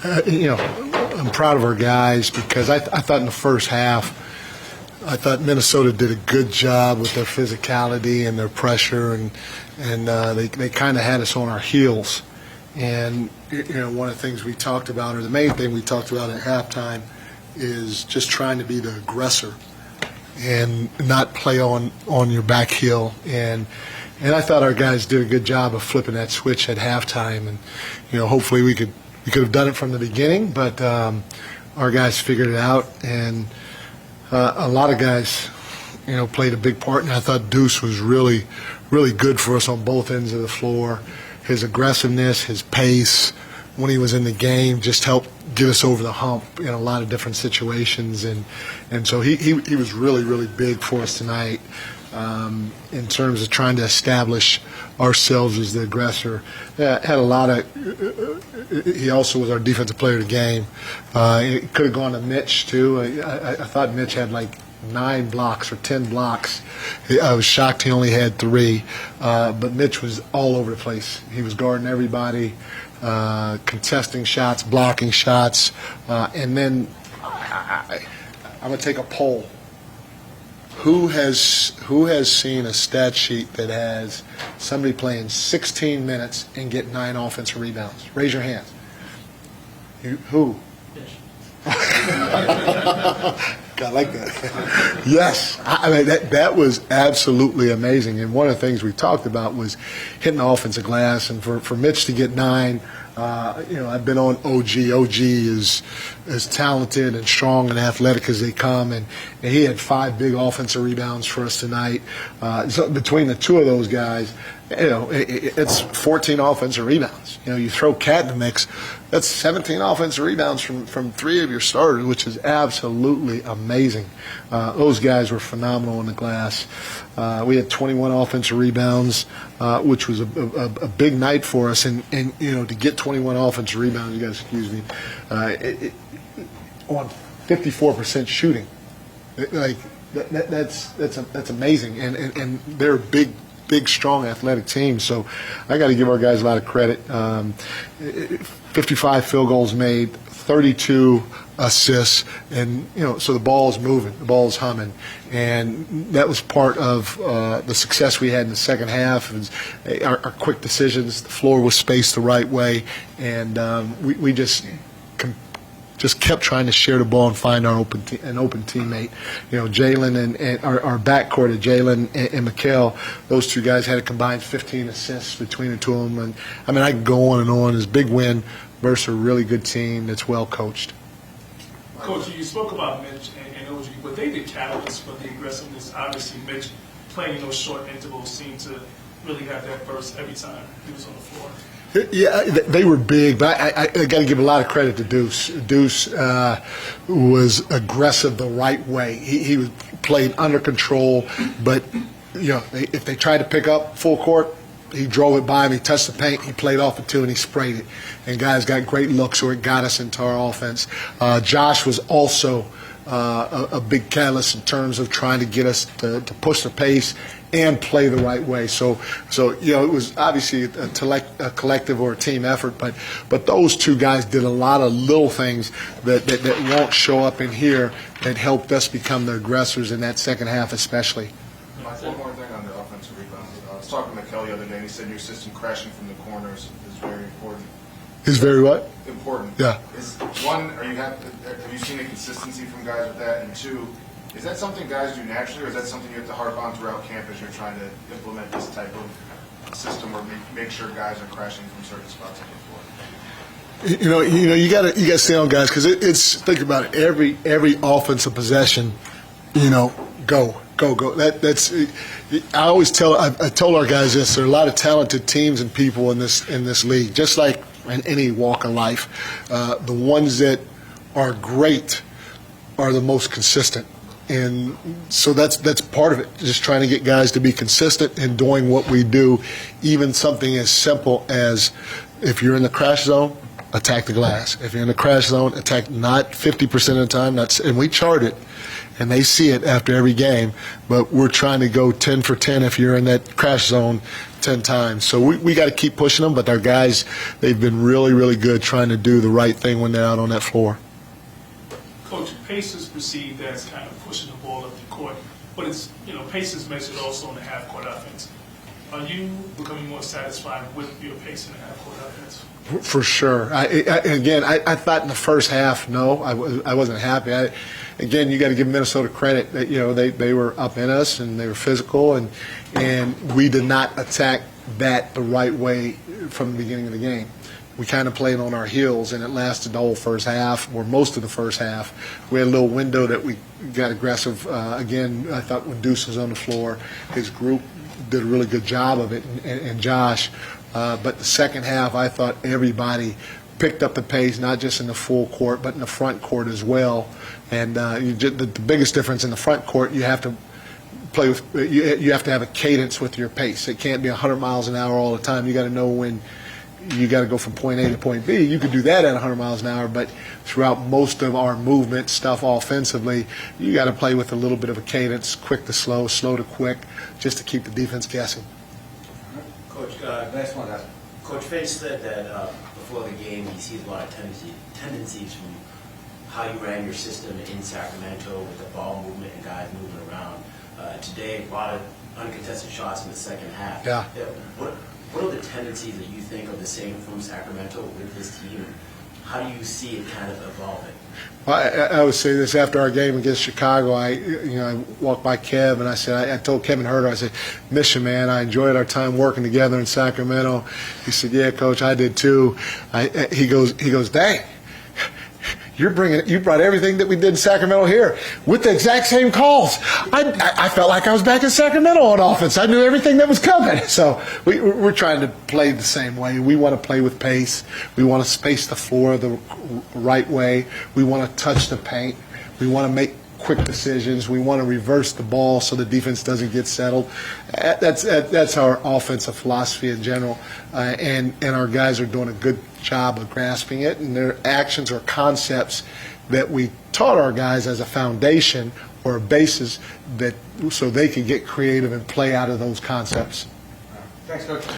I'm proud of our guys because I thought in the first half, I thought Minnesota did a good job with their physicality and their pressure, and they kind of had us on our heels. And one of the things we talked about, or the main thing we talked about at halftime, is just trying to be the aggressor and not play on your back heel. And I thought our guys did a good job of flipping that switch at halftime. And hopefully we could have done it from the beginning, but our guys figured it out. And a lot of guys, played a big part. And I thought Deuce was really, really good for us on both ends of the floor. His aggressiveness, his pace, when he was in the game, just helped get us over the hump in a lot of different situations. And so he was really, really big for us tonight in terms of trying to establish ourselves as the aggressor. Had a lot of he also was our defensive player of the game. It could have gone to Mitch, too. I thought Mitch had like 9 blocks or 10 blocks. I was shocked he only had 3. But Mitch was all over the place. He was guarding everybody, contesting shots, blocking shots. And then I'm going to take a poll. Who has seen a stat sheet that has somebody playing 16 minutes and get 9 offensive rebounds? Raise your hand. Who? I like that. Yes, I mean that was absolutely amazing. And one of the things we talked about was hitting the offensive glass, and for Mitch to get 9. I've been on OG. OG is as talented and strong and athletic as they come, and he had 5 big offensive rebounds for us tonight. So between the two of those guys, it's 14 offensive rebounds. You throw Cat in the mix, that's 17 offensive rebounds from 3 of your starters, which is absolutely amazing. Those guys were phenomenal in the glass. We had 21 offensive rebounds, which was a big night for us. And to get 21 offensive rebounds, you guys excuse me, on 54% shooting, that's amazing. And they're big, strong, athletic team. So I got to give our guys a lot of credit. 55 field goals made, 32 assists, and so the ball's moving, the ball's humming, and that was part of the success we had in the second half. Our quick decisions, the floor was spaced the right way, and we just kept trying to share the ball and find an open teammate. Jalen and our backcourt of Jalen and Mikal, those two guys had a combined 15 assists between the two of them. And I mean, I can go on and on. It's a big win versus a really good team that's well coached. Coach, you spoke about Mitch and OG, but they the catalyst for the aggressiveness. Obviously, Mitch playing those short intervals seemed to really have that burst every time he was on the floor. Yeah, they were big, but I got to give a lot of credit to Deuce. Deuce was aggressive the right way. He played under control, but if they tried to pick up full court, he drove it by him, he touched the paint, he played off the 2, and he sprayed it. And guys got great looks, so it got us into our offense. Josh was also a big catalyst in terms of trying to get us to push the pace and play the right way. So it was obviously a collective or a team effort, but those two guys did a lot of little things that won't show up in here that helped us become the aggressors in that second half especially. Mike, one more thing on the offensive rebounds. I was talking to Kelly the other day, and he said your system crashing from the corners is very important. Is very what? Important. Yeah. One, have you seen a consistency from guys with that? And 2, is that something guys do naturally, or is that something you have to harp on throughout camp as you're trying to implement this type of system or make sure guys are crashing from certain spots on the floor? You got to stay on guys because it's think about it. Every offensive possession, go. That's I always I told our guys this. There are a lot of talented teams and people in this league, just like in any walk of life. The ones that are great are the most consistent. And so that's part of it, just trying to get guys to be consistent in doing what we do, even something as simple as if you're in the crash zone, attack the glass. If you're in the crash zone, attack not 50% of the time. And we chart it, and they see it after every game. But we're trying to go 10 for 10 if you're in that crash zone 10 times. So we got to keep pushing them. But our guys, they've been really, really good trying to do the right thing when they're out on that floor. Coach, pace is perceived as kind of pushing the ball up the court, but it's, pace is measured also in the half-court offense. Are you becoming more satisfied with your pace in the half-court offense? For sure. I thought in the first half, no, I wasn't happy. Again, you got to give Minnesota credit that they were up in us and they were physical, and we did not attack that the right way from the beginning of the game. We kind of played on our heels, and it lasted the whole first half, or most of the first half. We had a little window that we got aggressive. Again, I thought when Deuce was on the floor, his group did a really good job of it, and Josh. But the second half, I thought everybody picked up the pace, not just in the full court, but in the front court as well. And the biggest difference in the front court, you have to play with. You have to have a cadence with your pace. It can't be 100 miles an hour all the time. You got to know when you got to go from point A to point B. You could do that at 100 miles an hour, but throughout most of our movement stuff offensively, you got to play with a little bit of a cadence, quick to slow, slow to quick, just to keep the defense guessing. Coach, next one. Coach Finch said that before the game he sees a lot of tendencies from how you ran your system in Sacramento with the ball movement and guys moving around. Today, a lot of uncontested shots in the second half. Yeah. What are the tendencies that you think are the same from Sacramento with this team? How do you see it kind of evolving? Well, I would say this after our game against Chicago. I walked by Kev and I said, I told Kevin Herter, I said, miss you, man. I enjoyed our time working together in Sacramento. He said, yeah, Coach, I did too. He goes, dang. You brought everything that we did in Sacramento here with the exact same calls. I felt like I was back in Sacramento on offense. I knew everything that was coming. So we're trying to play the same way. We want to play with pace. We want to space the floor the right way. We want to touch the paint. We want to make quick decisions. We want to reverse the ball so the defense doesn't get settled. That's our offensive philosophy in general, and our guys are doing a good job of grasping it, and their actions or concepts that we taught our guys as a foundation or a basis that so they can get creative and play out of those concepts. Thanks, Coach.